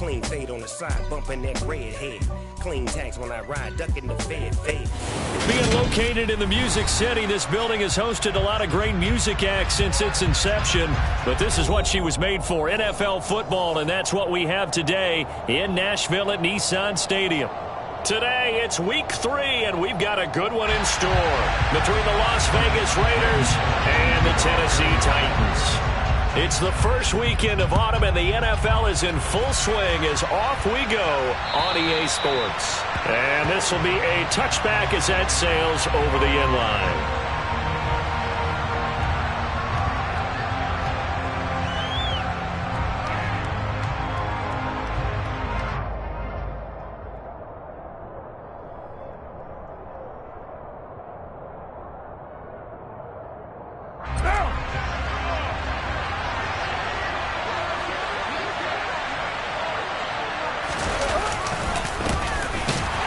Clean fade on the side, bumping that red head. Clean tags when I ride, ducking the fade. Being located in the Music City, this building has hosted a lot of great music acts since its inception. But this is what she was made for, NFL football, and that's what we have today in Nashville at Nissan Stadium. Today, it's week 3, and we've got a good one in store between the Las Vegas Raiders and the Tennessee Titans. It's the first weekend of autumn, and the NFL is in full swing as off we go on EA Sports. And this will be a touchback as that sails over the end line.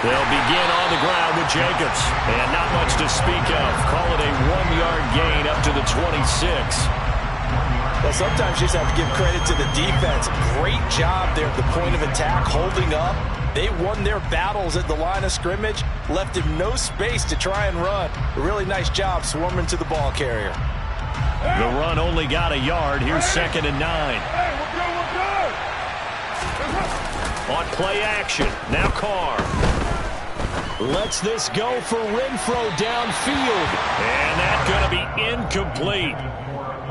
They'll begin on the ground with Jacobs. And not much to speak of. Call it a 1-yard gain up to the 26. Well, sometimes you just have to give credit to the defense. Great job there at the point of attack, holding up. They won their battles at the line of scrimmage, left him no space to try and run. A really nice job swarming to the ball carrier. The run only got a yard. Here's 2nd and 9. On play action, now Carr. Lets this go for Renfrow downfield. And that's going to be incomplete.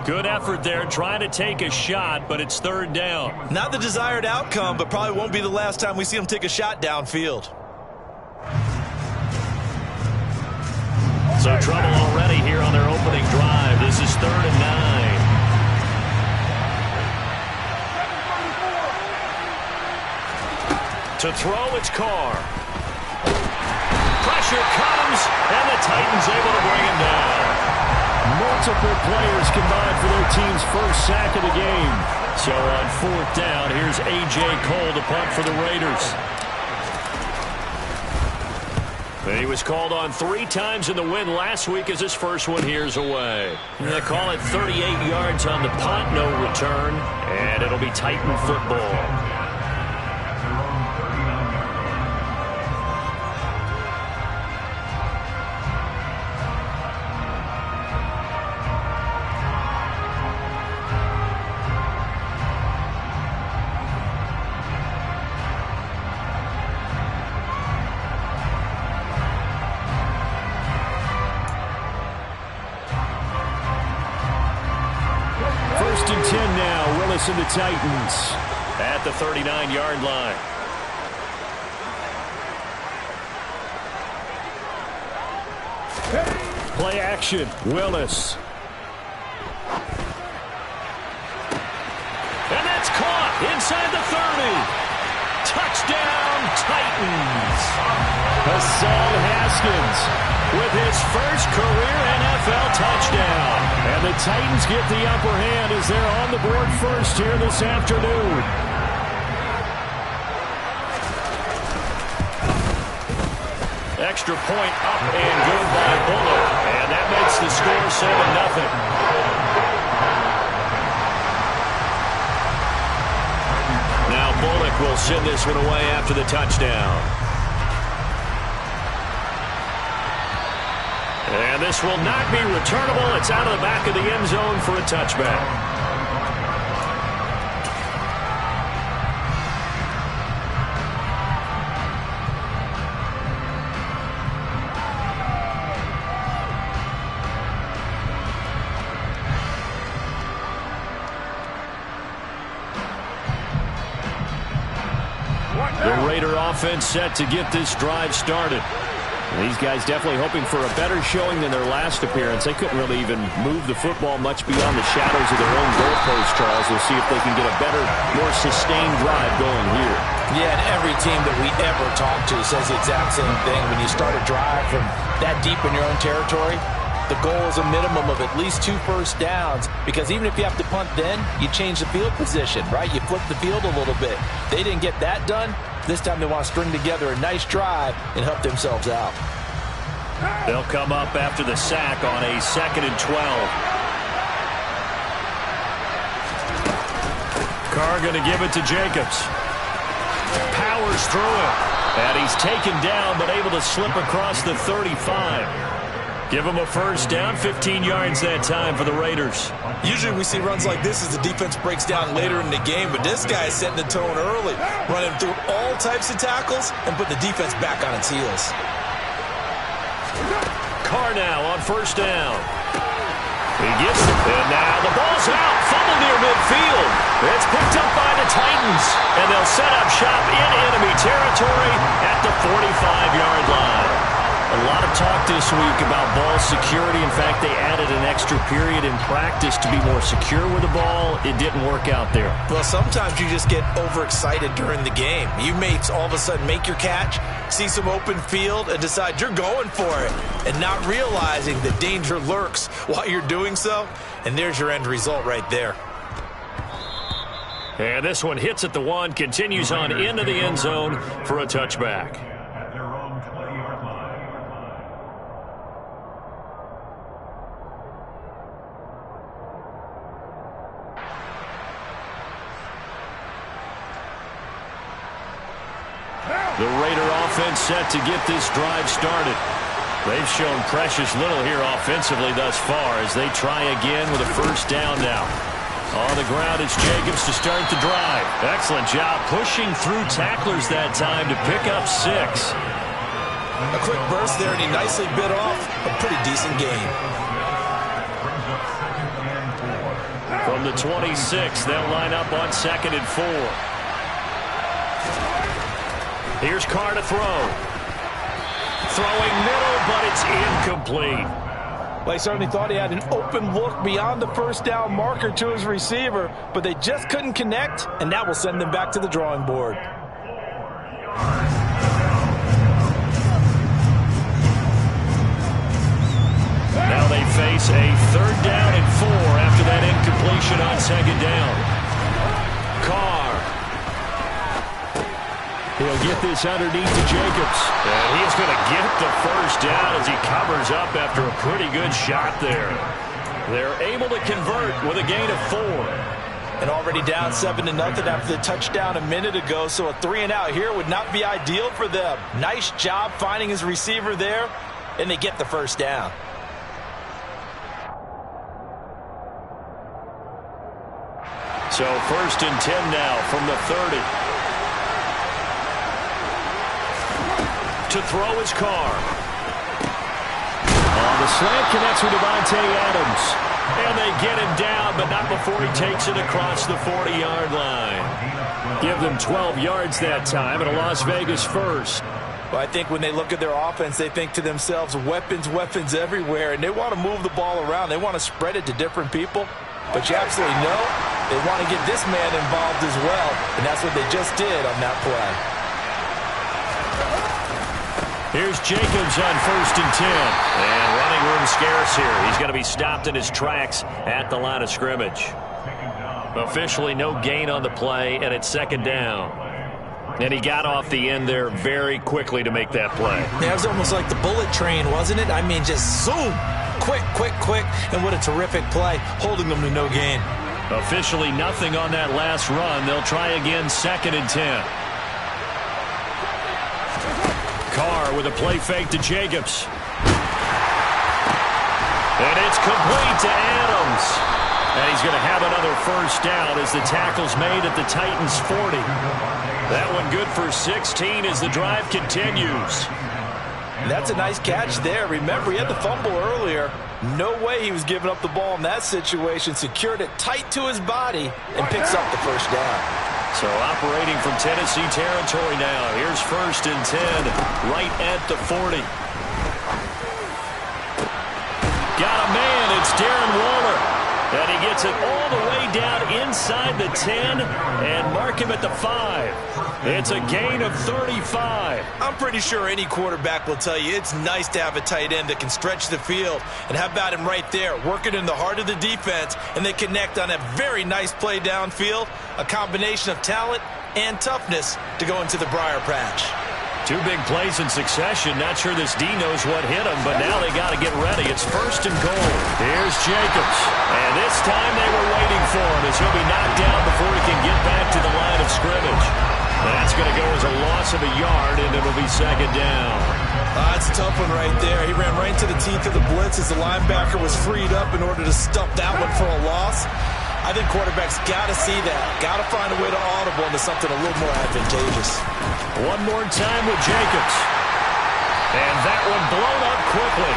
Good effort there trying to take a shot, but it's 3rd down. Not the desired outcome, but probably won't be the last time we see him take a shot downfield. So trouble already here on their opening drive. This is 3rd and 9. To throw, it's Carr. Pressure comes, and the Titans able to bring him down. Multiple players combined for their team's first sack of the game. So on 4th down, here's A.J. Cole to punt for the Raiders. And he was called on 3 times in the win last week as his first one here's away. They call it 38 yards on the punt, no return, and it'll be Titan football. And the Titans at the 39-yard line. Play action, Willis. And that's caught inside the 30. Touchdown, Titans. Hassan Haskins with his first career NFL touchdown. And the Titans get the upper hand as they're on the board first here this afternoon. Extra point up and good by Bullock. And that makes the score 7-0. Now Bullock will send this one away after the touchdown. And this will not be returnable. It's out of the back of the end zone for a touchback. The Raider offense set to get this drive started. These guys definitely hoping for a better showing than their last appearance. They couldn't really even move the football much beyond the shadows of their own goalpost, Charles. We'll see if they can get a better, more sustained drive going here. Yeah, and every team that we ever talk to says the exact same thing. When you start a drive from that deep in your own territory, the goal is a minimum of at least 2 first downs, because even if you have to punt then, you change the field position, right? You flip the field a little bit. They didn't get that done. This time they want to string together a nice drive and help themselves out. They'll come up after the sack on a 2nd and 12. Carr going to give it to Jacobs. powers through it. And he's taken down, but able to slip across the 35. Give him a first down, 15 yards that time for the Raiders. Usually we see runs like this as the defense breaks down later in the game, but this guy is setting the tone early, running through all types of tackles and put the defense back on its heels. Carr now on first down. He gets it, and now the ball's out, fumble near midfield. It's picked up by the Titans, and they'll set up shop in enemy territory at the 45-yard line. A lot of talk this week about ball security. In fact, they added an extra period in practice to be more secure with the ball. It didn't work out there. Well, sometimes you just get overexcited during the game. You may all of a sudden make your catch, see some open field, and decide you're going for it, and not realizing the danger lurks while you're doing so. And there's your end result right there. And this one hits at the 1, continues on into the end zone for a touchback. The Raider offense set to get this drive started. They've shown precious little here offensively thus far as they try again with a first down now. On the ground, it's Jacobs to start the drive. Excellent job pushing through tacklers that time to pick up 6. A quick burst there, and he nicely bit off a pretty decent gain. From the 26, they'll line up on 2nd and 4. Here's Carr to throw. Throwing middle, but it's incomplete. Well, he certainly thought he had an open look beyond the first down marker to his receiver, but they just couldn't connect, and that will send them back to the drawing board. Now they face a 3rd down and 4 after that incompletion on 2nd down. Carr. He'll get this underneath to Jacobs. And he's going to get the first down as he covers up after a pretty good shot there. They're able to convert with a gain of 4. And already down 7-0 after the touchdown a minute ago, so a 3-and-out here would not be ideal for them. Nice job finding his receiver there, and they get the first down. So 1st and 10 now from the 30. To throw his Carr. On the slant, connects with Davante Adams. And they get him down, but not before he takes it across the 40-yard line. Give them 12 yards that time, and a Las Vegas first. Well, I think when they look at their offense, they think to themselves, weapons, weapons everywhere, and they want to move the ball around. They want to spread it to different people. But you absolutely know they want to get this man involved as well, and that's what they just did on that play. Here's Jacobs on 1st and 10. And running room scarce here. He's going to be stopped in his tracks at the line of scrimmage. Officially no gain on the play, and it's 2nd down. And he got off the end there very quickly to make that play. Yeah, it was almost like the bullet train, wasn't it? I mean, just zoom. Quick, quick, quick. And what a terrific play, holding them to no gain. Officially nothing on that last run. They'll try again 2nd and 10. Carr with a play fake to Jacobs. And it's complete to Adams. And he's going to have another first down as the tackle's made at the Titans' 40. That one good for 16 as the drive continues. That's a nice catch there. Remember, he had the fumble earlier. No way he was giving up the ball in that situation. Secured it tight to his body and picks up the first down. So operating from Tennessee territory now. Here's 1st and 10 right at the 40. Got a man. It's Darren Waller. And he gets it all the way down inside the 10 and mark him at the 5. It's a gain of 35. I'm pretty sure any quarterback will tell you it's nice to have a tight end that can stretch the field. And how about him right there, working in the heart of the defense, and they connect on a very nice play downfield, a combination of talent and toughness to go into the briar patch. 2 big plays in succession. Not sure this D knows what hit him, but now they got to get ready. It's 1st and goal. Here's Jacobs. And this time they were waiting for him as he'll be knocked down before he can get back to the line of scrimmage. That's going to go as a of a yard, and it'll be second down. That's a tough one right there. He ran right into the teeth of the blitz as the linebacker was freed up in order to stuff that one for a loss. I think quarterbacks got to see that. Got to find a way to audible into something a little more advantageous. One more time with Jacobs. And that one blown up quickly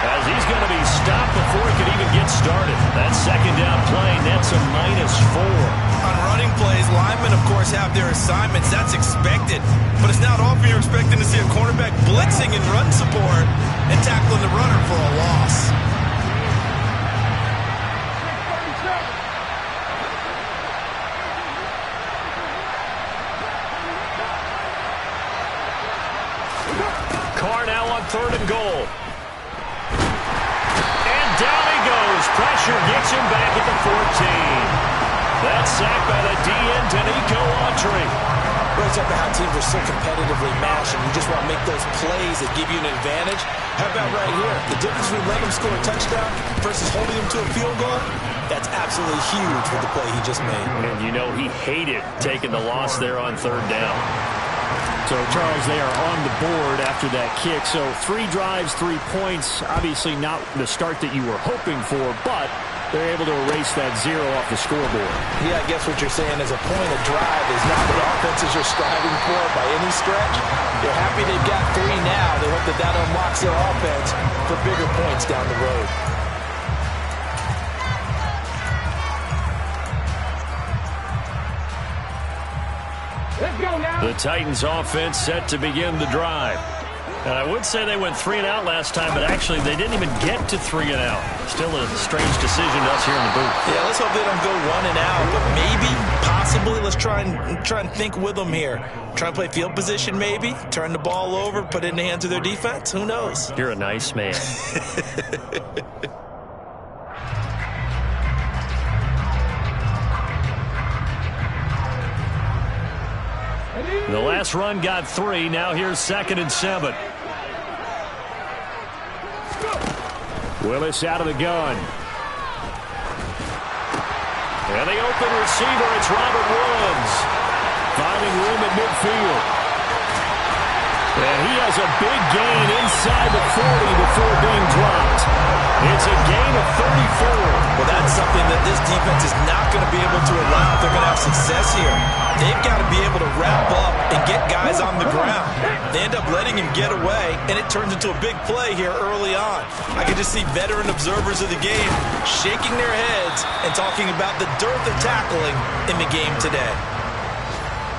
as he's going to be stopped before he could even get started. That second down play, that's a -4. On running plays, linemen, of course, have their assignments. That's expected. But it's not often you're expecting to see a cornerback blitzing in run support and tackling the runner for a loss. Carr now on 3rd and goal. And down he goes. Pressure gets him back at the 14. That's sacked by the DN, Danico Autry. Really talk about how teams are so competitively matched, and you just want to make those plays that give you an advantage. How about right here? The difference between letting them score a touchdown versus holding them to a field goal, that's absolutely huge with the play he just made. And you know he hated taking the loss there on 3rd down. So, Charles, they are on the board after that kick. So, 3 drives, 3 points. Obviously not the start that you were hoping for, but they're able to erase that 0 off the scoreboard. Yeah, I guess what you're saying is a point of drive is not what offenses are striving for by any stretch. They're happy they've got 3 now. They hope that that unlocks their offense for bigger points down the road. The Titans offense set to begin the drive. And I would say they went 3 and out last time, but actually they didn't even get to 3 and out. Still a strange decision to us here in the booth. Yeah, let's hope they don't go 1 and out, but maybe, possibly, let's try and think with them here. Try and play field position maybe, turn the ball over, put it in the hands of their defense. Who knows? You're a nice man. The last run got 3. Now here's 2nd and 7. Willis out of the gun. And the open receiver, it's Robert Woods. Finding room at midfield. And he has a big gain inside the 40 before being dropped. It's a gain of 34. Well, that's something that this defense is not going to be able to allow if they're going to have success here. They've got to be able to wrap up and get guys on the ground. They end up letting him get away, and it turns into a big play here early on. I can just see veteran observers of the game shaking their heads and talking about the dearth of tackling in the game today.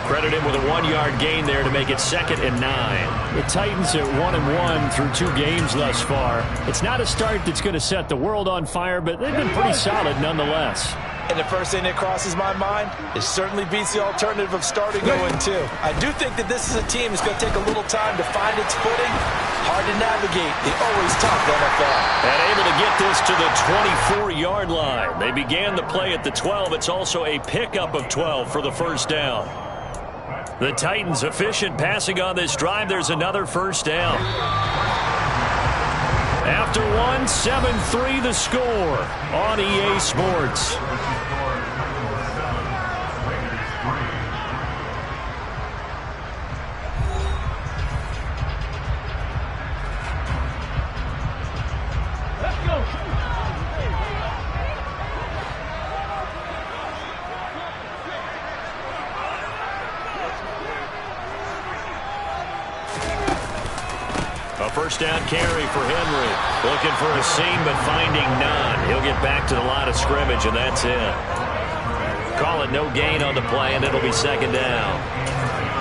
Credit him with a 1-yard gain there to make it 2nd and 9. The Titans at 1-1 through 2 games thus far. It's not a start that's going to set the world on fire, but they've been pretty solid nonetheless. And the first thing that crosses my mind is certainly beats the alternative of starting 0-2. I do think that this is a team that's going to take a little time to find its footing. Hard to navigate the always tough NFL. And able to get this to the 24-yard line. They began the play at the 12. It's also a pickup of 12 for the first down. The Titans efficient passing on this drive. There's another first down. After 1, 7-3 the score on EA Sports. First down carry for Henry. Looking for a seam, but finding none. He'll get back to the line of scrimmage, and that's it. Call it no gain on the play, and it'll be 2nd down.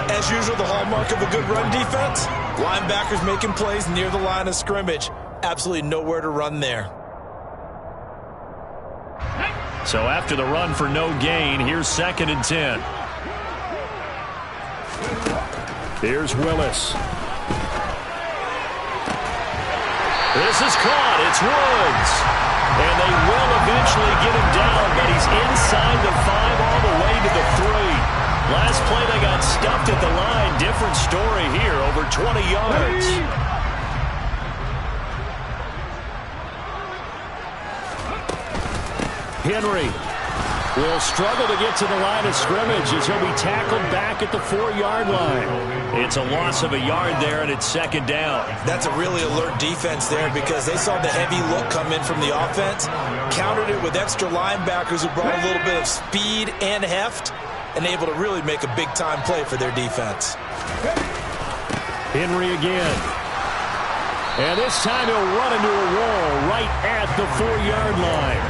As usual, the hallmark of a good run defense, linebackers making plays near the line of scrimmage. Absolutely nowhere to run there. So after the run for no gain, here's 2nd and 10. Here's Willis. This is caught. It's Woods. And they will eventually get him down, but he's inside the 5 all the way to the 3. Last play they got stuffed at the line. Different story here, over 20 yards. Henry. will struggle to get to the line of scrimmage as he'll be tackled back at the 4-yard line. It's a loss of a yard there, and it's second down. That's a really alert defense there because they saw the heavy look come in from the offense, countered it with extra linebackers who brought a little bit of speed and heft, and able to really make a big-time play for their defense. Henry again. And this time he'll run into a wall right at the 4-yard line.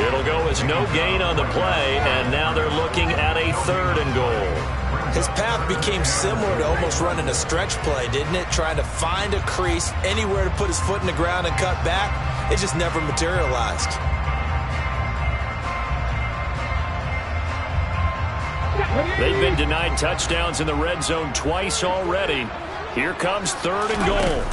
It'll go as no gain on the play, and now they're looking at a 3rd and goal. His path became similar to almost running a stretch play, didn't it? Trying to find a crease, anywhere to put his foot in the ground and cut back. It just never materialized. They've been denied touchdowns in the red zone twice already. Here comes 3rd and goal.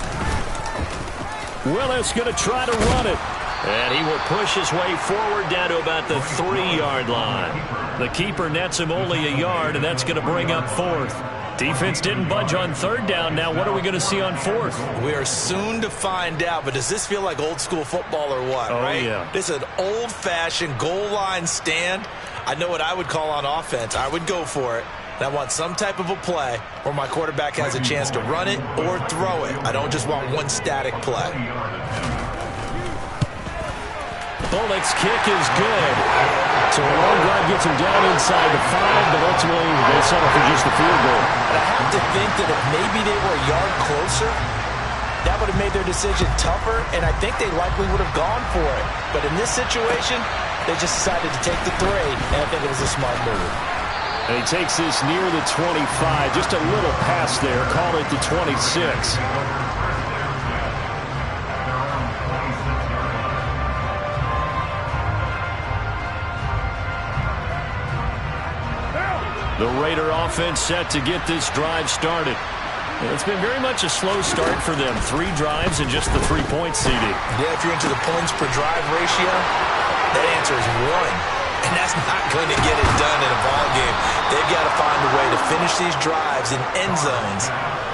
Willis going to try to run it. And he will push his way forward down to about the 3-yard line. The keeper nets him only a yard, and that's going to bring up 4th. Defense didn't budge on 3rd down. Now what are we going to see on 4th? We are soon to find out, but does this feel like old school football or what? Oh, right? Yeah. This is an old-fashioned goal line stand. I know what I would call on offense. I would go for it. And I want some type of a play where my quarterback has a chance to run it or throw it. I don't just want one static play. Bullock's kick is good. So a long drive gets him down inside the 5, but ultimately they settle for just the field goal. And I have to think that if maybe they were a yard closer, that would have made their decision tougher, and I think they likely would have gone for it. But in this situation, they just decided to take the 3, and I think it was a smart move. And he takes this near the 25. Just a little pass there. Call it the 26. The Raider offense set to get this drive started. It's been very much a slow start for them. 3 drives and just the 3-point CD. Yeah, if you're into the points per drive ratio, that answer is 1. And that's not going to get it done in a ball game. They've got to find a way to finish these drives in end zones,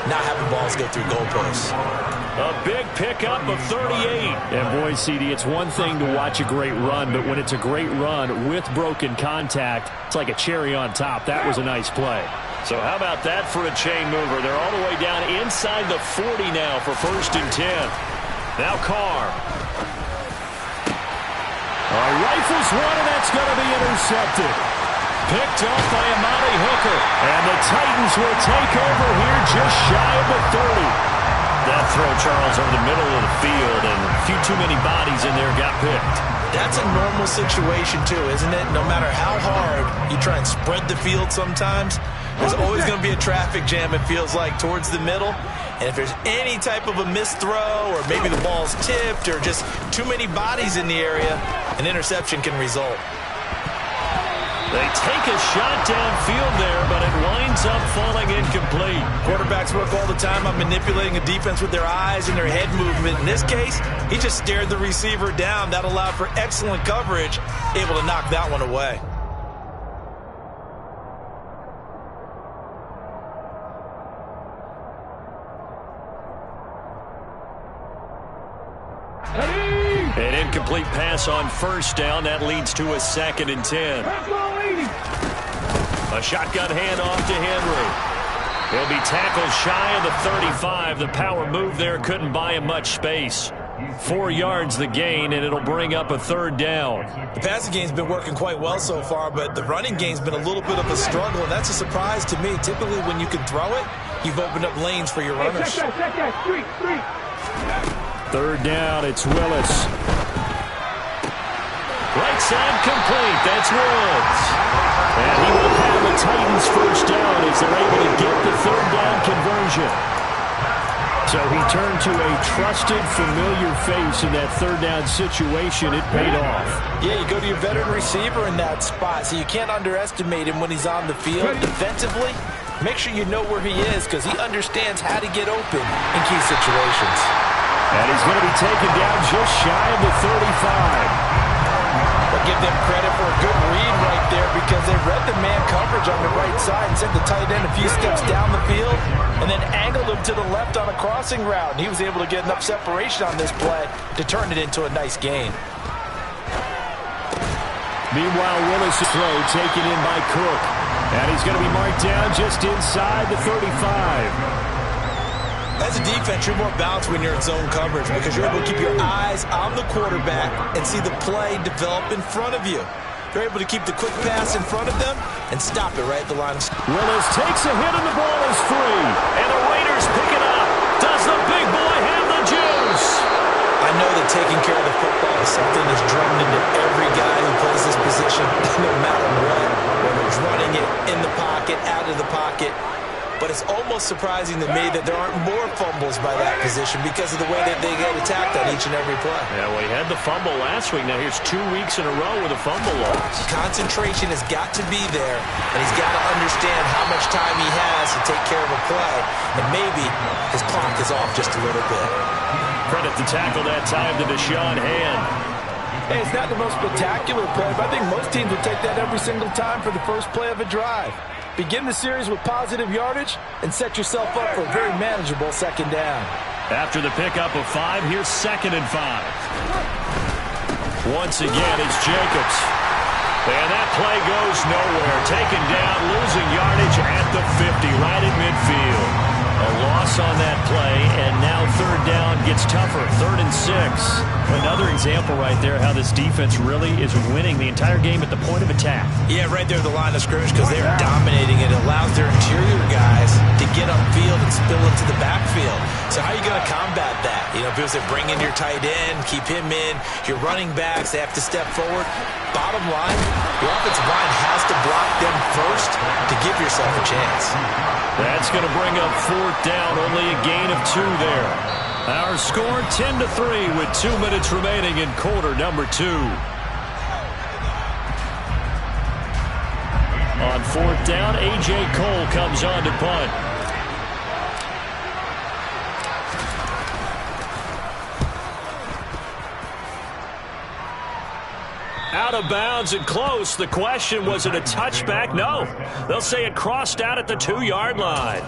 not having balls go through goalposts. A big pickup of 38. And boy, CD, it's one thing to watch a great run, but when it's a great run with broken contact, it's like a cherry on top. That was a nice play. So how about that for a chain mover? They're all the way down inside the 40 now for 1st and 10. Now Carr. Rifles one, and that's going to be intercepted. Picked up by Amani Hooker. And the Titans will take over here just shy of the 30. That throw, Charles, over the middle of the field, and a few too many bodies in there got picked. That's a normal situation, too, isn't it? No matter how hard you try and spread the field sometimes, there's always going to be a traffic jam, it feels like, towards the middle. And if there's any type of a missed throw, or maybe the ball's tipped, or just too many bodies in the area, an interception can result. They take a shot downfield there, but it winds up falling incomplete. Quarterbacks work all the time on manipulating a defense with their eyes and their head movement. In this case, he just stared the receiver down. That allowed for excellent coverage, able to knock that one away. An incomplete pass on 1st down. That leads to a 2nd and 10. A shotgun handoff to Henry. He'll be tackled shy of the 35. The power move there couldn't buy him much space. 4 yards the gain, and it'll bring up a 3rd down. The passing game's been working quite well so far, but the running game's been a little bit of a struggle, and that's a surprise to me. Typically, when you can throw it, you've opened up lanes for your runners. 3rd down, it's Willis. Right side complete. That's Woods. And he will have the Titans 1st down as they're able to get the 3rd down conversion. So he turned to a trusted, familiar face in that 3rd down situation. It paid off. Yeah, you go to your veteran receiver in that spot, so you can't underestimate him when he's on the field. Defensively, make sure you know where he is because he understands how to get open in key situations. And he's going to be taken down just shy of the 35. But give them credit for a good read right there because they read the man coverage on the right side and sent the tight end a few steps down the field and then angled him to the left on a crossing route. And he was able to get enough separation on this play to turn it into a nice gain. Meanwhile, Willis' throw taken in by Cook. And he's going to be marked down just inside the 35. As a defense, you're more balanced when you're in zone coverage because you're able to keep your eyes on the quarterback and see the play develop in front of you. You're able to keep the quick pass in front of them and stop it right at the line of scrimmage. Willis takes a hit and the ball is free. And the Raiders pick it up. Does the big boy have the juice? I know that taking care of the football is something that's drummed into every guy who plays this position, no matter what. Whether it's running it, in the pocket, out of the pocket. But it's almost surprising to me that there aren't more fumbles by that position because of the way that they get attacked on each and every play. Yeah, well, he had the fumble last week. Now here's 2 weeks in a row with a fumble loss. Concentration has got to be there, and he's got to understand how much time he has to take care of a play, and maybe his clock is off just a little bit. Credit the tackle that time to Deshaun Hand. Hey, it's not the most spectacular play, but I think most teams would take that every single time for the first play of a drive. Begin the series with positive yardage and set yourself up for a very manageable second down. After the pickup of 5, here's 2nd and 5. Once again, it's Jacobs. And that play goes nowhere. Taken down, losing yardage at the 50, right in midfield. A loss on that play, and now 3rd down gets tougher. 3rd and 6. Another example right there how this defense really is winning the entire game at the point of attack. Yeah, right there at the line of scrimmage because they're dominating it. It allows their interior guys to get upfield and spill into the backfield. So how are you going to combat that? You know, because they bring in your tight end, keep him in. Your running backs, they have to step forward. Bottom line, your offensive line has to block them first to give yourself a chance. That's going to bring up 4th down, only a gain of 2 there. Our score 10-3 with 2 minutes remaining in quarter number 2. On 4th down, A.J. Cole comes on to punt. Out of bounds and close. The question, was it a touchback? No. They'll say it crossed out at the 2-yard line.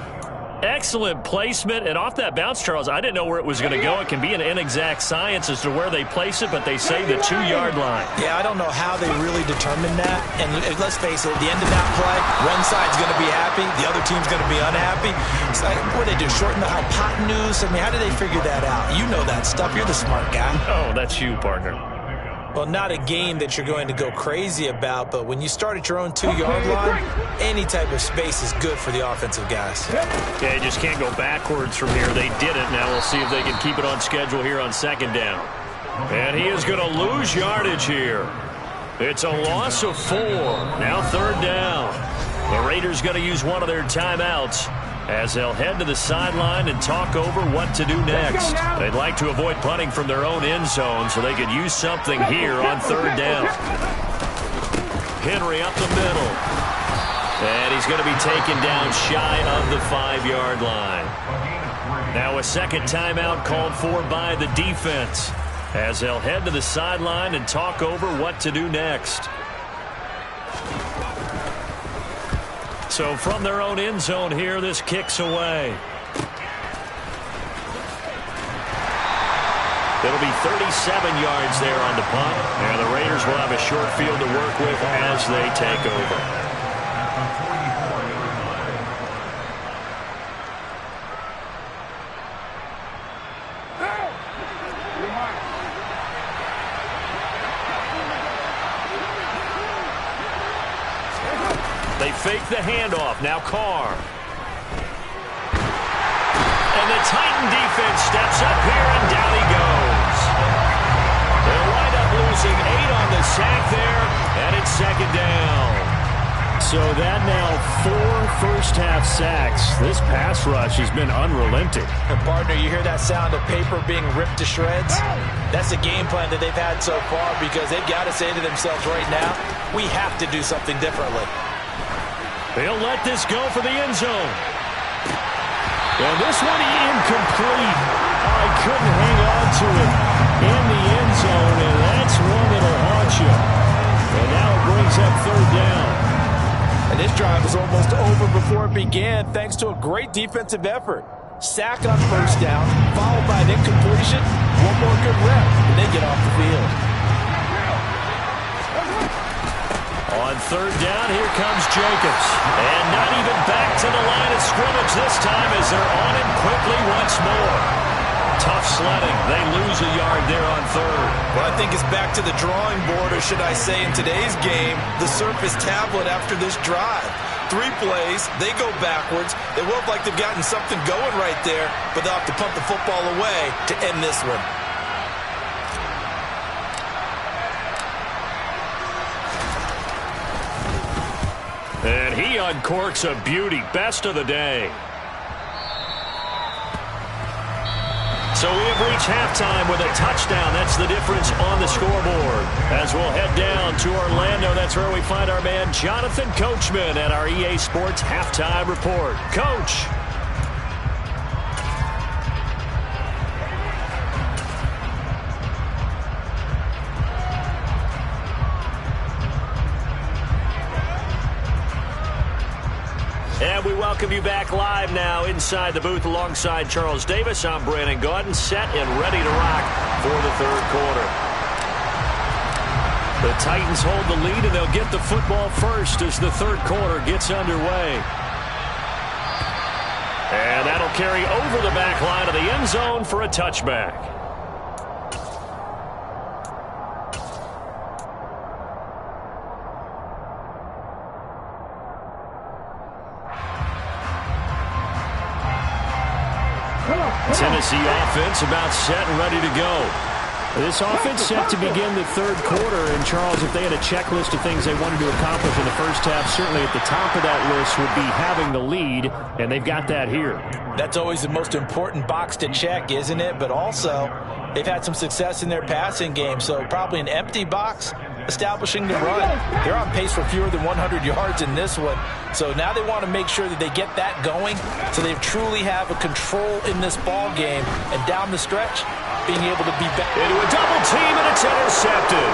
Excellent placement. And off that bounce, Charles, I didn't know where it was going to go. It can be an inexact science as to where they place it, but they say the 2-yard line. Yeah, I don't know how they really determined that. And let's face it, at the end of that play, one side's going to be happy, the other team's going to be unhappy. It's like, what do they do, shorten the hypotenuse? I mean, how do they figure that out? You know that stuff. You're the smart guy. Oh, that's you, partner. Well, not a game that you're going to go crazy about, but when you start at your own 2-yard line, any type of space is good for the offensive guys. Yeah, you just can't go backwards from here. They did it. Now we'll see if they can keep it on schedule here on 2nd down. And he is going to lose yardage here. It's a loss of 4. Now 3rd down. The Raiders going to use one of their timeouts as they'll head to the sideline and talk over what to do next. They'd like to avoid punting from their own end zone so they could use something here on 3rd down. Henry up the middle. And he's going to be taken down shy of the 5-yard line. Now a 2nd timeout called for by the defense as they'll head to the sideline and talk over what to do next. So from their own end zone here, this kicks away. It'll be 37 yards there on the punt. And the Raiders will have a short field to work with as they take over. They fake the handoff. Now Carr. And the Titan defense steps up here, and down he goes. They'll wind up losing 8 on the sack there, and it's 2nd down. So that now 4 first-half sacks. This pass rush has been unrelenting. Partner, you hear that sound of paper being ripped to shreds? That's the game plan that they've had so far because they've got to say to themselves right now, we have to do something differently. They'll let this go for the end zone. And this one incomplete. I couldn't hang on to it in the end zone, and that's one that'll haunt you. And now it brings up 3rd down. And this drive was almost over before it began thanks to a great defensive effort. Sack on 1st down, followed by an incompletion. One more good rep, and they get off the field. On third down, here comes Jacobs. And not even back to the line of scrimmage this time as they're on him quickly once more. Tough sledding. They lose a yard there on third. Well, I think it's back to the drawing board, or should I say in today's game, the Surface tablet after this drive. 3 plays, they go backwards. It looked like they've gotten something going right there, but they'll have to punt the football away to end this one. And he uncorks a beauty. Best of the day. So we have reached halftime with a touchdown. That's the difference on the scoreboard. As we'll head down to Orlando, that's where we find our man Jonathan Coachman at our EA Sports Halftime Report. Coach. And we welcome you back live now inside the booth alongside Charles Davis. I'm Brandon Gaudin, set and ready to rock for the third quarter. The Titans hold the lead, and they'll get the football first as the third quarter gets underway. And that'll carry over the back line of the end zone for a touchback. Tennessee offense about set and ready to go. This offense set to begin the third quarter. And, Charles, if they had a checklist of things they wanted to accomplish in the first half, certainly at the top of that list would be having the lead, and they've got that here. That's always the most important box to check, isn't it? But also, they've had some success in their passing game, so probably an empty box establishing the run. They're on pace for fewer than 100 yards in this one. So now they want to make sure that they get that going so they truly have a control in this ball game. And down the stretch, being able to be back. Into a double team, and it's intercepted.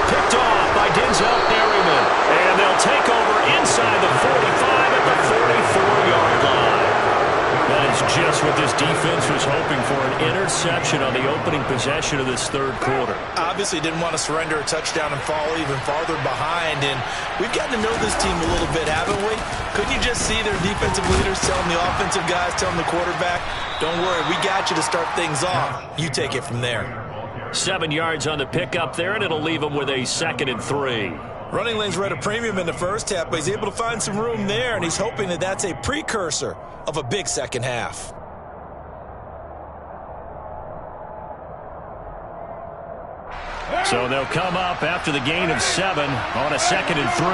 Picked off by Denzel Perryman. And they'll take over inside the 45 at the 44-yard line. That is just what this defense was hoping for, an interception on the opening possession of this third quarter. Obviously didn't want to surrender a touchdown and fall even farther behind, and we've gotten to know this team a little bit, haven't we? Couldn't you just see their defensive leaders telling the offensive guys, telling the quarterback, don't worry, we got you to start things off. You take it from there. 7 yards on the pickup there, and it'll leave them with a 2nd and 3. Running lanes were at a premium in the first half, but he's able to find some room there, and he's hoping that that's a precursor of a big second half. So they'll come up after the gain of 7 on a 2nd and 3.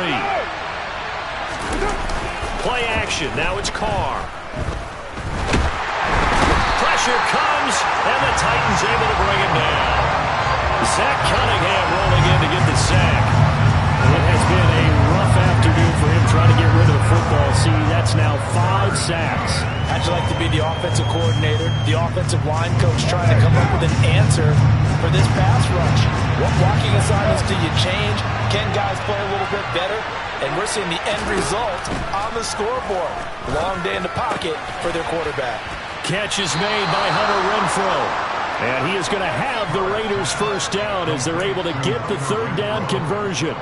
Play action. Now it's Carr. Pressure comes, and the Titans able to bring it down. Zach Cunningham rolling in to get the sack. It has been a rough afternoon for him trying to get rid of the football. See, that's now 5 sacks. How'd you like to be the offensive coordinator, the offensive line coach trying to come up with an answer for this pass rush? What blocking assignments do you change? Can guys play a little bit better? And we're seeing the end result on the scoreboard. Long day in the pocket for their quarterback. Catch is made by Hunter Renfrow. And he is going to have the Raiders first down as they're able to get the third down conversion.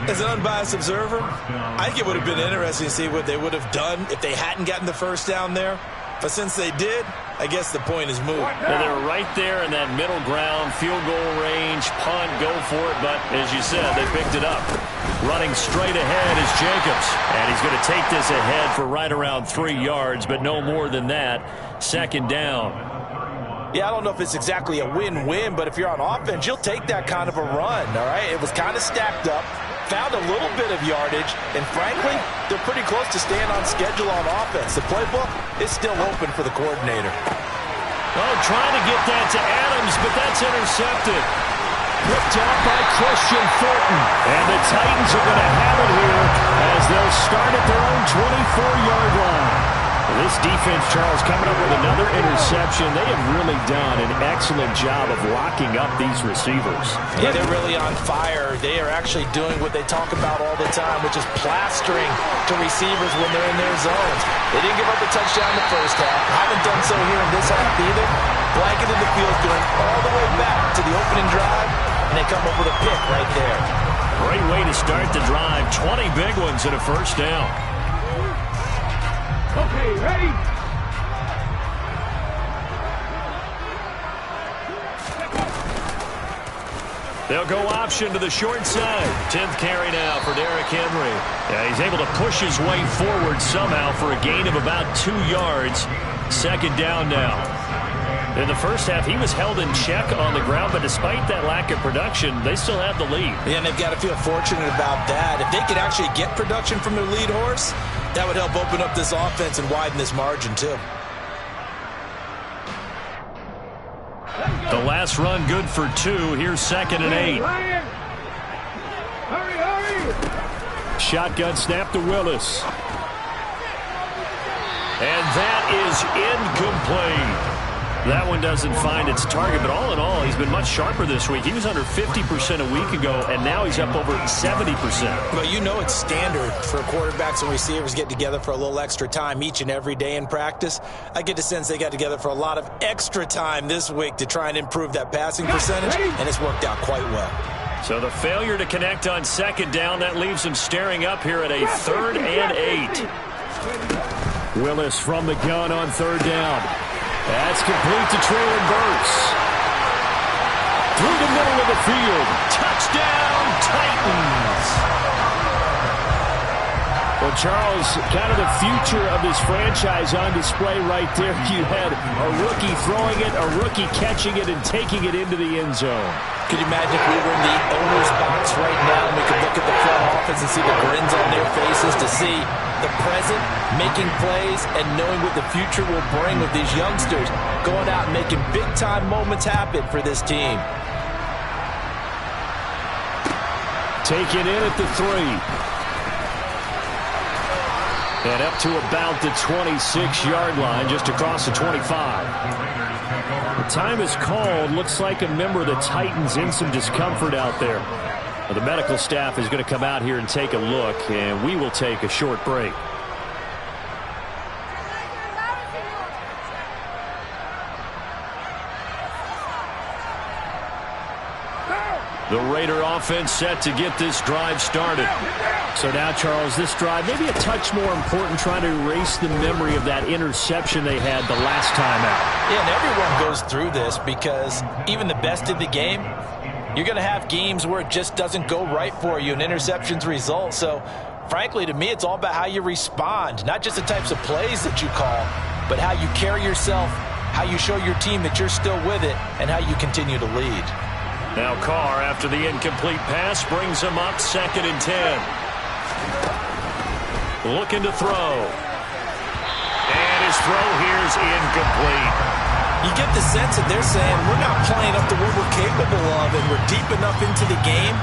As an unbiased observer, I think it would have been interesting to see what they would have done if they hadn't gotten the first down there. But since they did, I guess the point is moot. Well, they're right there in that middle ground, field goal range, punt, go for it. But as you said, they picked it up. Running straight ahead is Jacobs. And he's going to take this ahead for right around 3 yards, but no more than that. 2nd down. Yeah, I don't know if it's exactly a win-win, but if you're on offense, you'll take that kind of a run, all right? It was kind of stacked up, found a little bit of yardage, and frankly, they're pretty close to staying on schedule on offense. The playbook is still open for the coordinator. Oh, trying to get that to Adams, but that's intercepted. Picked up by Christian Fulton. And the Titans are going to have it here as they'll start at their own 24-yard line. This defense, Charles, coming up with another interception. They have really done an excellent job of locking up these receivers. Yeah, they're really on fire. They are actually doing what they talk about all the time, which is plastering to receivers when they're in their zones. They didn't give up a touchdown in the first half. Haven't done so here in this half either. Blanketed the field, going all the way back to the opening drive, and they come up with a pick right there. Great way to start the drive. 20 big ones and a first down. Okay, ready? They'll go option to the short side. 10th carry now for Derrick Henry. Yeah, he's able to push his way forward somehow for a gain of about 2 yards. Second down now. In the first half, he was held in check on the ground, but despite that lack of production, they still have the lead. Yeah, and they've got to feel fortunate about that. If they could actually get production from their lead horse, that would help open up this offense and widen this margin, too. The last run good for 2. Here's 2nd and 8. Hurry! Shotgun snap to Willis. And that is incomplete. That one doesn't find its target, but all in all, he's been much sharper this week. He was under 50% a week ago, and now he's up over 70%. Well, you know it's standard for quarterbacks and receivers get together for a little extra time each and every day in practice. I get the sense they got together for a lot of extra time this week to try and improve that passing percentage, and it's worked out quite well. So the failure to connect on 2nd down, that leaves him staring up here at a 3rd and 8. Willis from the gun on 3rd down. That's complete to Treylon Burks. Through the middle of the field. Touchdown, Titans. Well, Charles, kind of the future of this franchise on display right there. You had a rookie throwing it, a rookie catching it, and taking it into the end zone. Could you imagine if we were in the owner's box right now and we could look at the front office and see the grins on their faces to see the present, making plays, and knowing what the future will bring with these youngsters going out and making big-time moments happen for this team. Taken in at the 3. And up to about the 26-yard line, just across the 25. The time is called. Looks like a member of the Titans in some discomfort out there. Well, the medical staff is going to come out here and take a look, and we will take a short break. The Raider offense set to get this drive started. So now, Charles, this drive maybe a touch more important, trying to erase the memory of that interception they had the last time out. Yeah, and everyone goes through this because even the best in the game, you're going to have games where it just doesn't go right for you and interceptions result. So, frankly, to me, it's all about how you respond, not just the types of plays that you call, but how you carry yourself, how you show your team that you're still with it, and how you continue to lead. Now Carr, after the incomplete pass, brings him up 2nd and 10. Looking to throw. And his throw here is incomplete. You get the sense that they're saying we're not playing up to what we're capable of, and we're deep enough into the game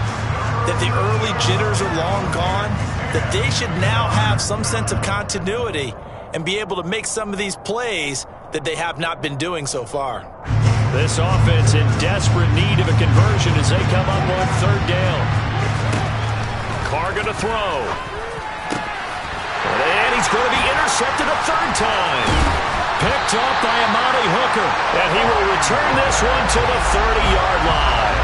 that the early jitters are long gone, that they should now have some sense of continuity and be able to make some of these plays that they have not been doing so far. This offense in desperate need of a conversion as they come up on 3rd down. Carr going to throw. And he's going to be intercepted a 3rd time. Picked up by Amani Hooker. And he will return this one to the 30-yard line.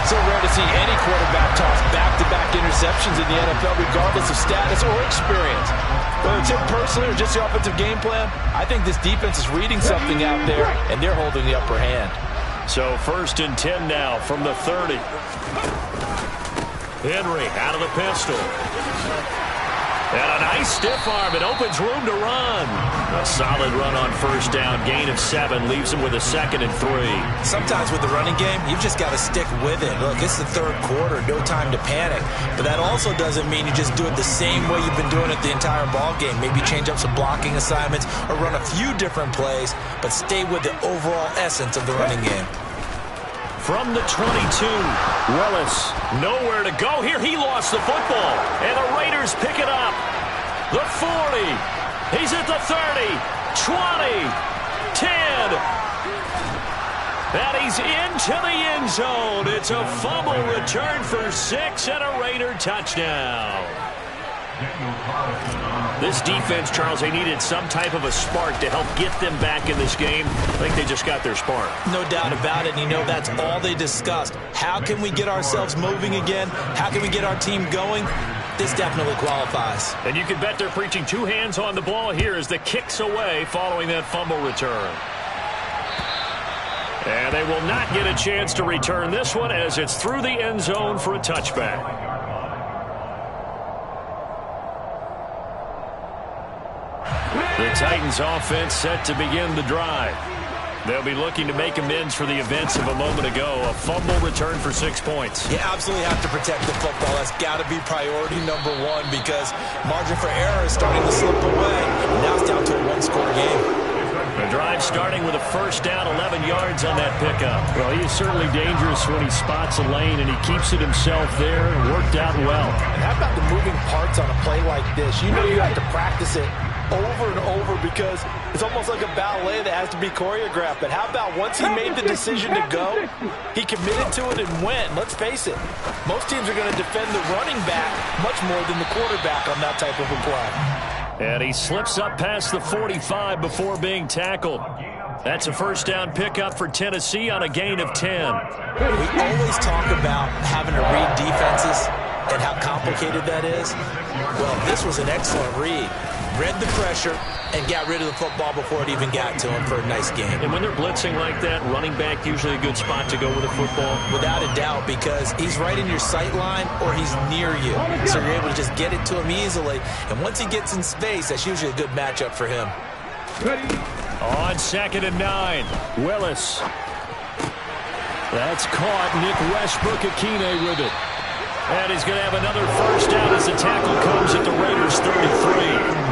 So rare to see any quarterback toss back-to-back interceptions in the NFL, regardless of status or experience. Whether it's him personally or just the offensive game plan, I think this defense is reading something out there, and they're holding the upper hand. So 1st and 10 now from the 30. Henry out of the pistol. And a nice stiff arm. It opens room to run. A solid run on 1st down. Gain of 7 leaves him with a 2nd and 3. Sometimes with the running game, you've just got to stick with it. Look, it's the 3rd quarter. No time to panic. But that also doesn't mean you just do it the same way you've been doing it the entire ball game. Maybe change up some blocking assignments or run a few different plays, but stay with the overall essence of the running game. From the 22, Willis nowhere to go. Here he lost the football, and the Raiders pick it up. The 40, he's at the 30, 20, 10, and he's into the end zone. It's a fumble return for 6 and a Raider touchdown. This defense, Charles, they needed some type of a spark to help get them back in this game. I think they just got their spark. No doubt about it. And, that's all they discussed. How can we get ourselves moving again? How can we get our team going? This definitely qualifies. And you can bet they're preaching two hands on the ball here as the kick's away following that fumble return. And they will not get a chance to return this one as it's through the end zone for a touchback. The Titans offense set to begin the drive. They'll be looking to make amends for the events of a moment ago. A fumble return for 6 points. You absolutely have to protect the football. That's got to be priority number one because margin for error is starting to slip away. Now it's down to a one-score game. The drive starting with a first down, 11 yards on that pickup. Well, he is certainly dangerous when he spots a lane, and he keeps it himself there. It worked out well. And how about the moving parts on a play like this? You know you have to practice it over and over because it's almost like a ballet that has to be choreographed. But how about once he made the decision to go, he committed to it and went. Let's face it, most teams are going to defend the running back much more than the quarterback on that type of a play. And he slips up past the 45 before being tackled. That's a first down pickup for Tennessee on a gain of 10. We always talk about having to read defenses and how complicated that is. Well, this was an excellent read. Read the pressure and got rid of the football before it even got to him for a nice game. And when they're blitzing like that, running back usually a good spot to go with a football? Without a doubt, because he's right in your sight line or he's near you. So you're able to just get it to him easily. And once he gets in space, that's usually a good matchup for him. On 2nd and 9, Willis. That's caught. Nick Westbrook-Akine with it. And he's going to have another first down as the tackle comes at the Raiders' 33.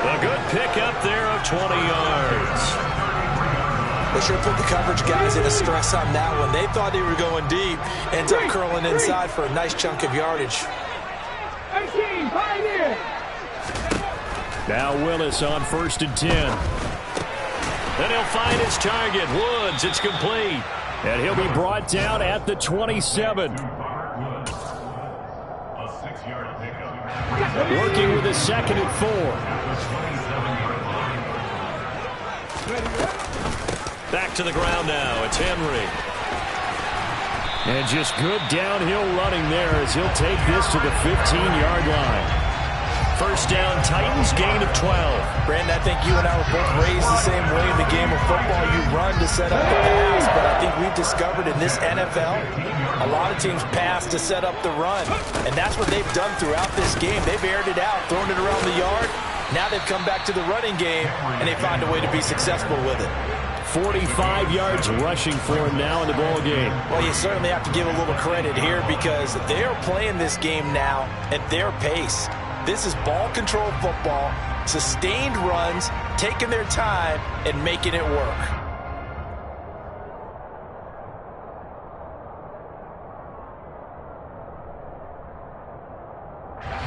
A good pickup there of 20 yards. They sure put the coverage guys in a stress on that one. They thought they were going deep. Ends up curling inside for a nice chunk of yardage. Now Willis on 1st and 10. Then he'll find his target. Woods, it's complete. And he'll be brought down at the 27. Working with his 2nd and 4. Back to the ground now. It's Henry. And just good downhill running there as he'll take this to the 15-yard line. First down, Titans, gain of 12. Brandon, I think you and I were both raised the same way in the game of football. You run to set up the pass, but I think we've discovered in this NFL, a lot of teams pass to set up the run. And that's what they've done throughout this game. They've aired it out, thrown it around the yard. Now they've come back to the running game, and they find a way to be successful with it. 45 yards rushing for him now in the ball game. Well, you certainly have to give a little credit here because they're playing this game now at their pace. This is ball control football, sustained runs, taking their time, and making it work.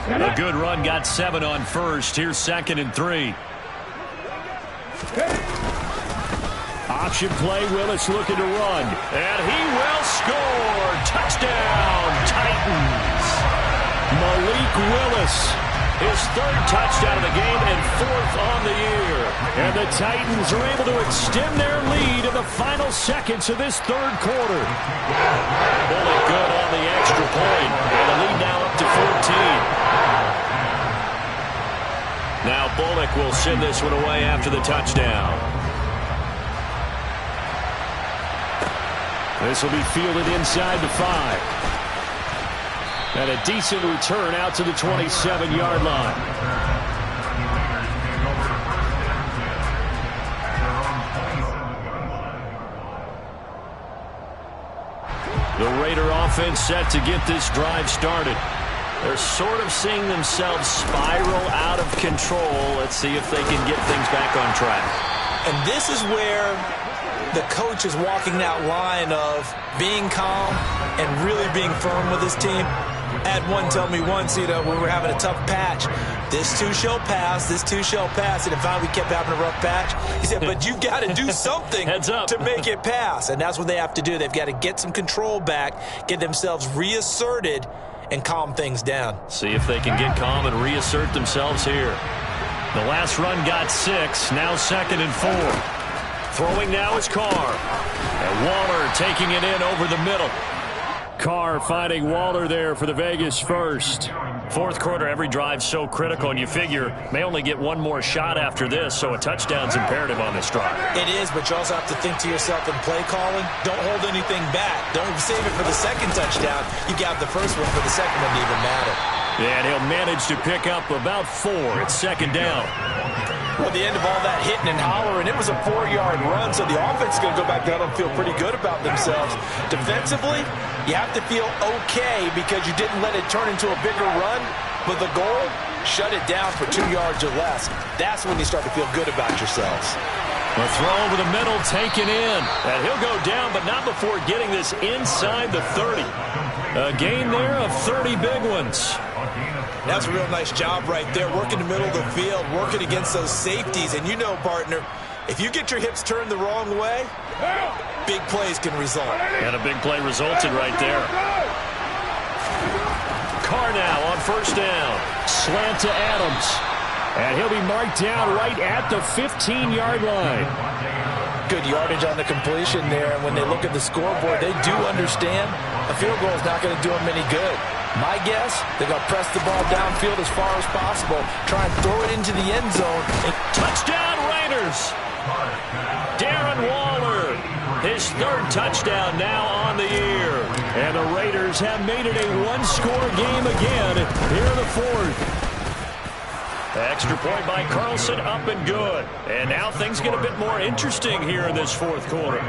A good run, got 7 on first. Here's 2nd and 3. Option play, Willis looking to run. And he will score. Touchdown, Titans. Malik Willis, his 3rd touchdown of the game and 4th on the year. And the Titans are able to extend their lead in the final seconds of this 3rd quarter. Bullock good on the extra point. And the lead now up to 14. Now Bullock will send this one away after the touchdown. This will be fielded inside the 5. And a decent return out to the 27-yard line. The Raider offense set to get this drive started. They're sort of seeing themselves spiral out of control. Let's see if they can get things back on track. And this is where the coach is walking that line of being calm and really being firm with his team. Had one tell me once, when we were having a tough patch, this too shall pass, this too shall pass. And if we kept having a rough patch, he said, but you got to do something to make it pass. And that's what they have to do. They've got to get some control back, get themselves reasserted, and calm things down. See if they can get calm and reassert themselves here. The last run got 6, now 2nd and 4. Throwing now is Carr. And Waller taking it in over the middle. Carr finding Waller there for the Vegas first. Fourth quarter, every drive so critical, and you figure may only get one more shot after this, so a touchdown's imperative on this drive. It is, but you also have to think to yourself in play calling, don't hold anything back. Don't save it for the second touchdown. You got the first one for the second one to even matter. And he'll manage to pick up about 4. It's 2nd down. Well, the end of all that hitting and hollering, it was a 4-yard run, so the offense is going to go back down and feel pretty good about themselves. Defensively, you have to feel okay because you didn't let it turn into a bigger run, but the goal, shut it down for 2 yards or less. That's when you start to feel good about yourselves. A throw over the middle, taken in. And he'll go down, but not before getting this inside the 30. A gain there of 30 big ones. That's a real nice job right there, working the middle of the field, working against those safeties. And you know, partner, if you get your hips turned the wrong way, big plays can result. And a big play resulted right there. Carr now on 1st down. Slant to Adams. And he'll be marked down right at the 15-yard line. Good yardage on the completion there. And when they look at the scoreboard, they do understand a field goal is not going to do them any good. My guess, they're going to press the ball downfield as far as possible, try and throw it into the end zone. Touchdown, Raiders! Darren Waller, his 3rd touchdown now on the year. And the Raiders have made it a 1-score game again here in the 4th. Extra point by Carlson, up and good. And now things get a bit more interesting here in this 4th quarter.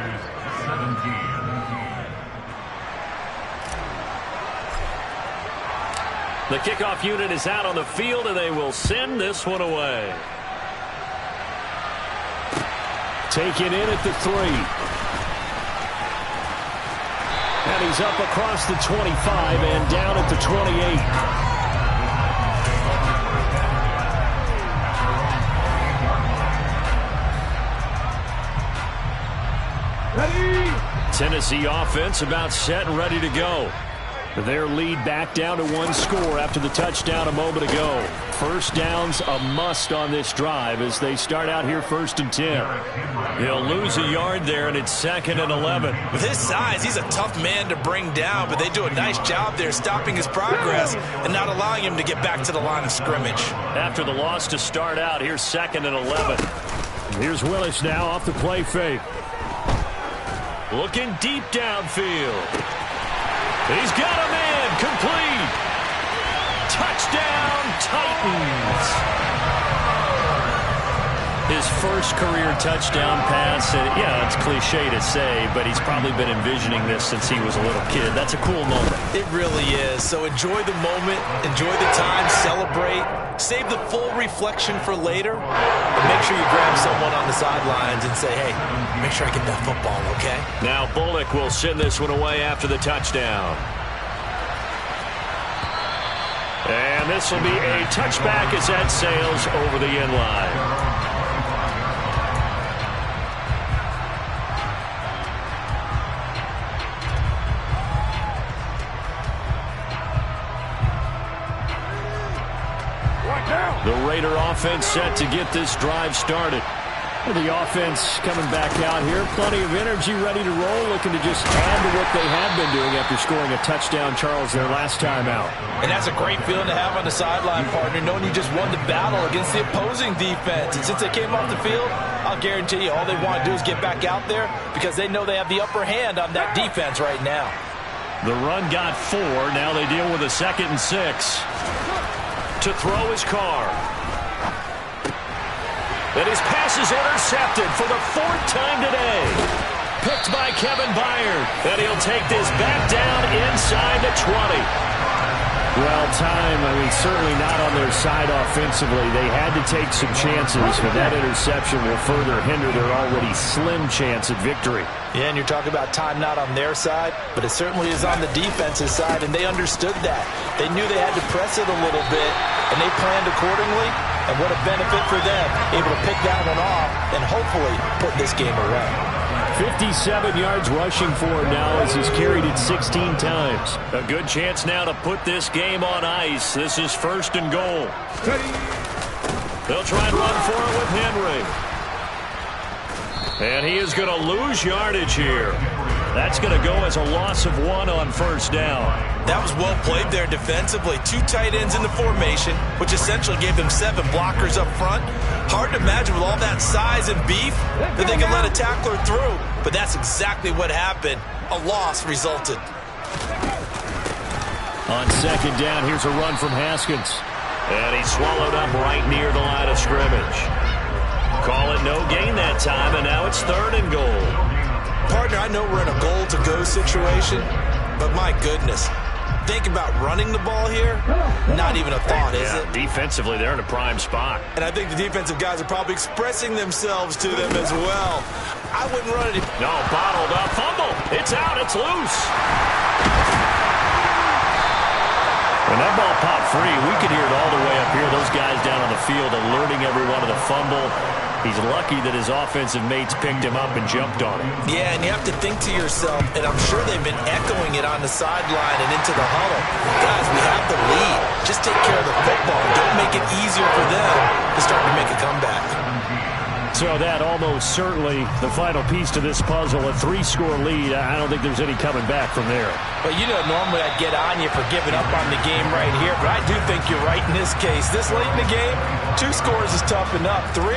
The kickoff unit is out on the field, and they will send this one away. Taken in at the 3. And he's up across the 25 and down at the 28. Ready? Tennessee offense about set and ready to go. Their lead back down to 1 score after the touchdown a moment ago. First down's a must on this drive as they start out here 1st and 10. He'll lose a yard there, and it's 2nd and 11. With his size, he's a tough man to bring down, but they do a nice job there stopping his progress and not allowing him to get back to the line of scrimmage. After the loss to start out, here's 2nd and 11. Here's Willis now off the play fake. Looking deep downfield. He's got a man, complete. Touchdown, Titans. His first career touchdown pass. Yeah, it's cliche to say, but he's probably been envisioning this since he was a little kid. That's a cool moment. It really is. So enjoy the moment, enjoy the time, celebrate. Save the full reflection for later. And make sure you grab someone on the sidelines and say, hey, make sure I get that football, okay? Now Bullock will send this one away after the touchdown. And this will be a touchback as that sails over the end line. The Raider offense set to get this drive started. The offense coming back out here. Plenty of energy, ready to roll, looking to just add to what they have been doing after scoring a touchdown, Charles, their last time out. And that's a great feeling to have on the sideline, partner, knowing you just won the battle against the opposing defense. And since they came off the field, I'll guarantee you all they want to do is get back out there because they know they have the upper hand on that defense right now. The run got 4. Now they deal with a 2nd and 6. To throw is Carr. And his pass is intercepted for the 4th time today. Picked by Kevin Byard. And he'll take this back down inside the 20. Well, time, certainly not on their side offensively. They had to take some chances, but that interception will further hinder their already slim chance at victory. Yeah, and you're talking about time not on their side, but it certainly is on the defense's side, and they understood that. They knew they had to press it a little bit, and they planned accordingly, and what a benefit for them, able to pick that one off and hopefully put this game away. 57 yards rushing for him now as he's carried it 16 times. A good chance now to put this game on ice. This is 1st and goal. They'll try and run for it with Henry. And he is going to lose yardage here. That's going to go as a loss of 1 on 1st down. That was well played there defensively. 2 tight ends in the formation, which essentially gave them 7 blockers up front. Hard to imagine with all that size and beef that they can let a tackler through. But that's exactly what happened. A loss resulted. On 2nd down, here's a run from Haskins. And he's swallowed up right near the line of scrimmage. Call it no gain that time, and now it's 3rd and goal. Partner, I know we're in a goal-to-go situation, but my goodness. Think about running the ball here. Not even a thought, is it? Defensively, they're in a prime spot. And I think the defensive guys are probably expressing themselves to them as well. I wouldn't run it. No, bottled up. Fumble. It's out. It's loose. When that ball popped free, we could hear it all the way up here. Those guys down on the field alerting everyone of the fumble. He's lucky that his offensive mates picked him up and jumped on him. Yeah, and you have to think to yourself, and I'm sure they've been echoing it on the sideline and into the huddle. Guys, we have the lead. Just take care of the football. Don't make it easier for them to start to make a comeback. So that almost certainly the final piece to this puzzle, a 3-score lead. I don't think there's any coming back from there. Well, you know, normally I'd get on you for giving up on the game right here, but I do think you're right in this case. This late in the game, 2 scores is tough enough. 3,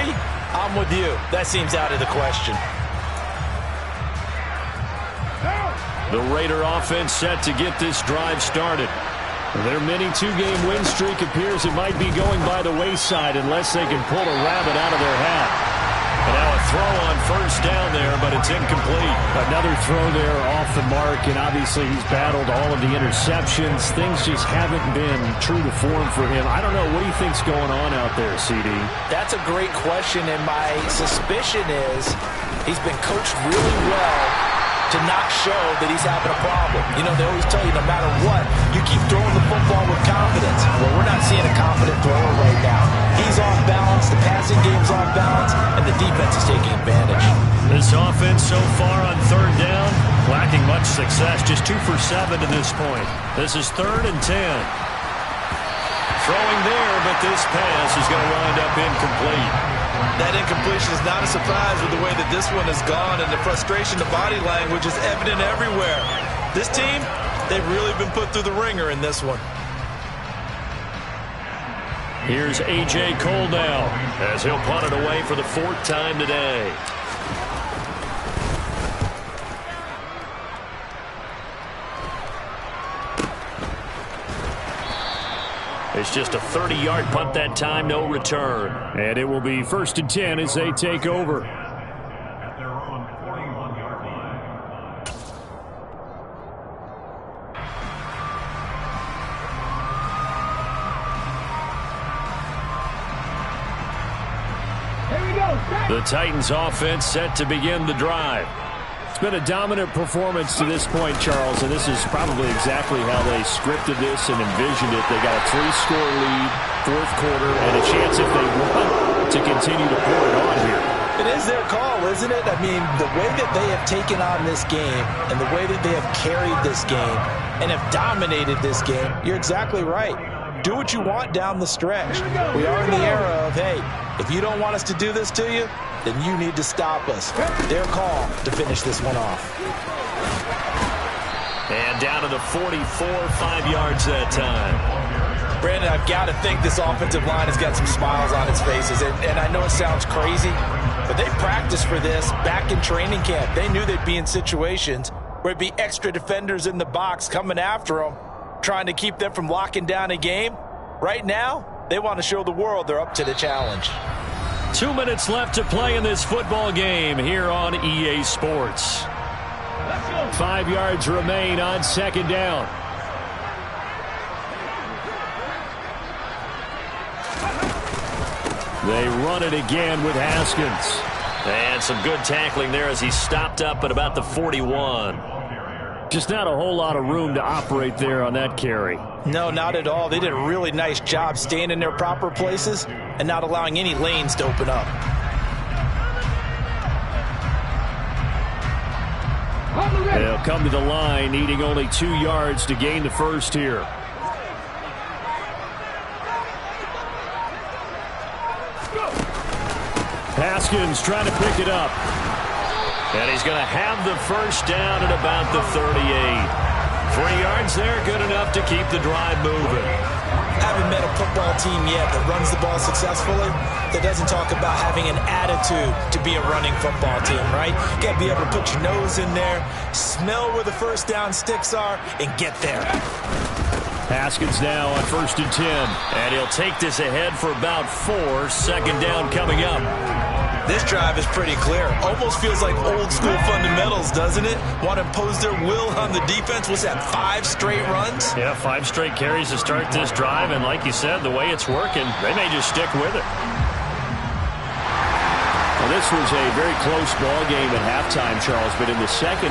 I'm with you. That seems out of the question. The Raider offense set to get this drive started. Their mini 2-game win streak appears it might be going by the wayside unless they can pull a rabbit out of their hat. And now a throw on 1st down there, but it's incomplete. Another throw there off the mark, and obviously he's battled all of the interceptions. Things just haven't been true to form for him. I don't know. What do you think's going on out there, CD? That's a great question, and my suspicion is he's been coached really well to not show that he's having a problem. You know, they always tell you no matter what, you keep throwing the football with confidence. Well, we're not seeing a confident thrower right now. He's off balance, the passing game's off balance, and the defense is taking advantage. This offense so far on 3rd down, lacking much success, just 2 for 7 to this point. This is 3rd and 10. Throwing there, but this pass is going to wind up incomplete. That incompletion is not a surprise with the way that this one has gone, and the frustration, the body language is evident everywhere. This team, they've really been put through the ringer in this one. Here's A.J. Cole now as he'll punt it away for the 4th time today. It's just a 30-yard punt that time, no return. And it will be 1st and 10 as they take over. The Titans offense set to begin the drive. It's been a dominant performance to this point, Charles, and this is probably exactly how they scripted this and envisioned it. They got a 3-score lead, 4th quarter, and a chance if they want to continue to pour it on here. It is their call, isn't it? I mean, the way that they have taken on this game and the way that they have carried this game and have dominated this game, you're exactly right. Do what you want down the stretch. We are in the era of, hey, if you don't want us to do this to you, then you need to stop us. Their call to finish this one off. And down to the 44, 5 yards that time. Brandon, I've got to think this offensive line has got some smiles on its faces. And I know it sounds crazy, but they practiced for this back in training camp. They knew they'd be in situations where it'd be extra defenders in the box coming after them, trying to keep them from locking down a game. Right now, they want to show the world they're up to the challenge. 2 minutes left to play in this football game here on EA Sports. 5 yards remain on 2nd down. They run it again with Haskins. And some good tackling there as he stopped up at about the 41. Just not a whole lot of room to operate there on that carry. No, not at all. They did a really nice job staying in their proper places and not allowing any lanes to open up. They'll come to the line, needing only 2 yards to gain the first here. Haskins trying to pick it up. And he's going to have the first down at about the 38. 3 yards there, good enough to keep the drive moving. Haven't met a football team yet that runs the ball successfully that doesn't talk about having an attitude to be a running football team, right? You got to be able to put your nose in there, smell where the first down sticks are, and get there. Haskins now on 1st and 10. And he'll take this ahead for about 4. Second down coming up. This drive is pretty clear. Almost feels like old school fundamentals, doesn't it? Want to impose their will on the defense. What's that, 5 straight runs? Yeah, 5 straight carries to start this drive. And like you said, the way it's working, they may just stick with it. Well, this was a very close ball game at halftime, Charles, but in the second